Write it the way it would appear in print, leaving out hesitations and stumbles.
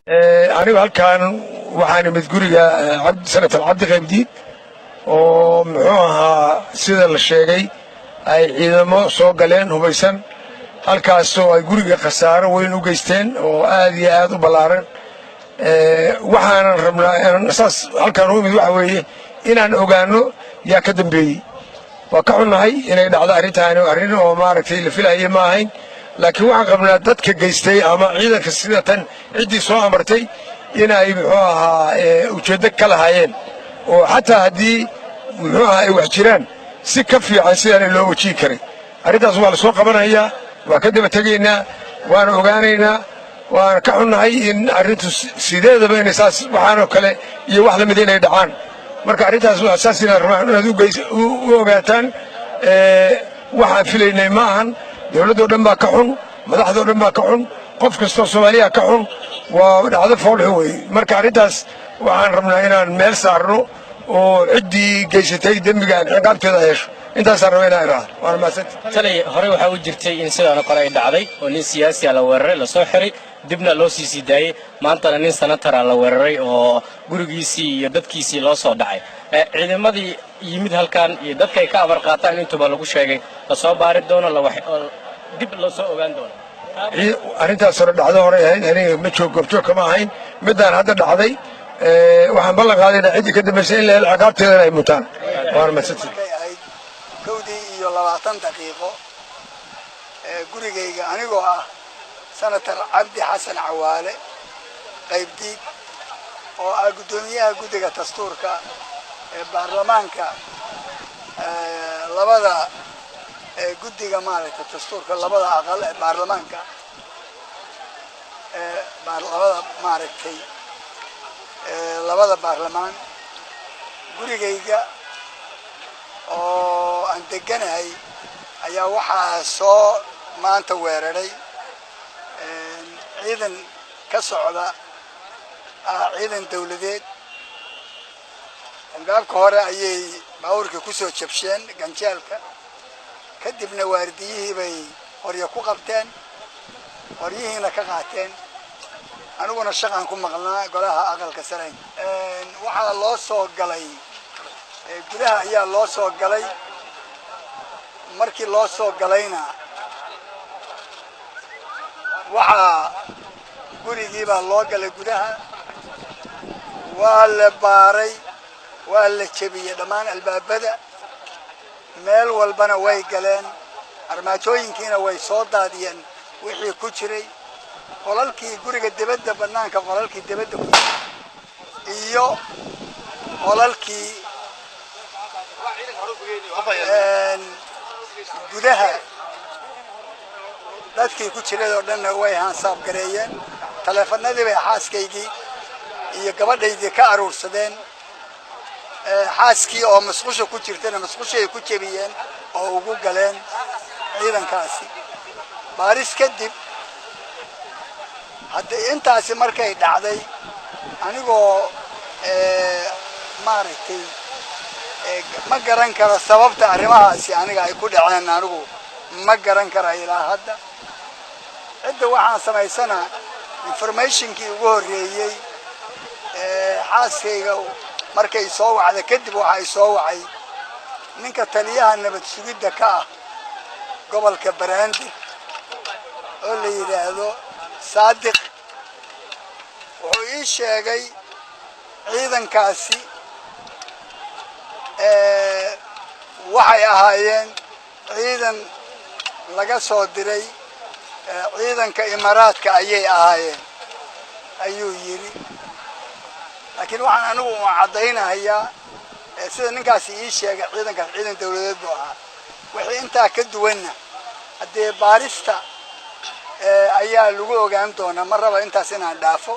anigu halkaan waxaan imid guriga senator cabdi qaybdiid oo muxuu ahaa sida la sheegay ay ciidamo soo galeen hubaysan halkaasoo ay guriga khasaaro weyn u geysteen oo aad iyo aad u ballaaran waxaanan rabnaa saas halkaan u imid waxa weeye inaan ogaano yaa ka dambeeyey waa ka xunnahay inay dhacdo arrintaani arrin oo maaragtay la filayay ma ahayn laakiin waxaan qabnaa dadka geystay ama ciidanka sida tan ciddii soo amartay inay muxuu ahaa ujeeddo ka lahaayeen oo xataa haddii muxuu ahaa ay wax jiraan si ka fiican sidaana loo wajihi karay arrintaas waa la soo qabanayaa waa ka daba tegaynaa waana ogaanaynaa waana ka xunnahay in arrintu sideedaba inay saas waxaanoo kale iyo wax lamida inay dhacaan marka arrintaas waa saas inaad rabaan inaad u ogaataan waxaan filaynay ma ahan dowladdoo dhan baa ka xun madaxdoo dhan baa ka xun qof kastoo soomaaliya ka xun waa dhacdo foolxun weeye marka arrintaas waxaan rabnaa inaan meel saarno oo ciddii geysatay dembigaan ciqaabteeda hesho intaasaan raba inaan idhaahdo waana mahadsanti talay hore waxaa u jirtay in sidaano kale ay dhacday oo nin siyaasiya la weeraray lasoo xiray dibna loo sii daayey maantana nin senatara la weeraray oo gurigiisii iyo dadkiisii loo soo dhacay ciidamadii yimid halkan iyo dadka ay ka amar qaataan intuba lagu sheegay lasoo baari doono dib loo soo ogaan doono arrintaas hore dhacdo hore ahayd aniga ma goobjoog kama ahayn midaan hadda dhacday waxaan ballan qaadaynaa ciddii ka dambaysay in la helo ciqaabteedana ay mutaan waana mahadsanti kowdii iyo 20 daqiiqo gurigayga anigoo ah senator cabdi xasan cawaale qaybdiid oo ah guddoomiyaha guddiga dastuurka ee baarlamaanka labada guddiga maaragtay dastuurka labada aqal ee baarlamaanka labada maaragtay labada baarlamaan gurigayga oo aan deganahay ayaa waxaa soo maanta weeraray ciidan ka socda ciidan dawladeed albaabka hore ayay baabuurka ku soo jabsheen ganjeelka kadibna waardiyihii bay qoryo ku qabteen qoryihiina ka qaateen aniguna shaqaan ku maqnaa golaha aqalka sare waxaa loo soo galay gudaha ayaa loo soo galay markii loo soo galayna waxaa gurigii baa loo galay gudaha waa la baaray waa la jebiyey dhammaan albaabada meel walbana way galeen armaajooyinkiina way soo daadiyeen wixii ku jiray qolalkii guriga dibadda bannaanka qolalkii dibadda ku iyo qolalkii gudaha dadkii ku jiray oo dhanna way hansaab gareeyeen taleefanadii bay xaaskaygii iyo gabadhaydii ka aruursadeen xaaskii oo masqusha ku jirtana masqushay ku jebiyeen oo ugu galeen ciidankaasi baaris kadib hadda intaasi markay dhacday anigoo maaragtay ma garan karo sababta arrimahaasi aniga ay ku dhaceen anigu ma garan kara ilaa hadda cidda waxaan samaysanaa informationkii ugu horreeyey xaaskayga markay soo wacda kadib waxay soo wacay ninka taliyaha nabad sugidda ka ah gobolka Banaadir oo la yiraahdo Saadiq wuxuu ii sheegay ciidankaasi waxay ahaayeen ciidan laga soo diray ciidanka Imaaraadka ayay ahaayeen ayuu yiri laakiin waxaan anigu cadaynayaa sida ninkaasi ii sheegay ciidankaas ciidan dawladeed buu ahaa wixii intaa ka duwanna hadee baarista ayaa lagu ogaan doonaa mar raba intaas inaan dhaafo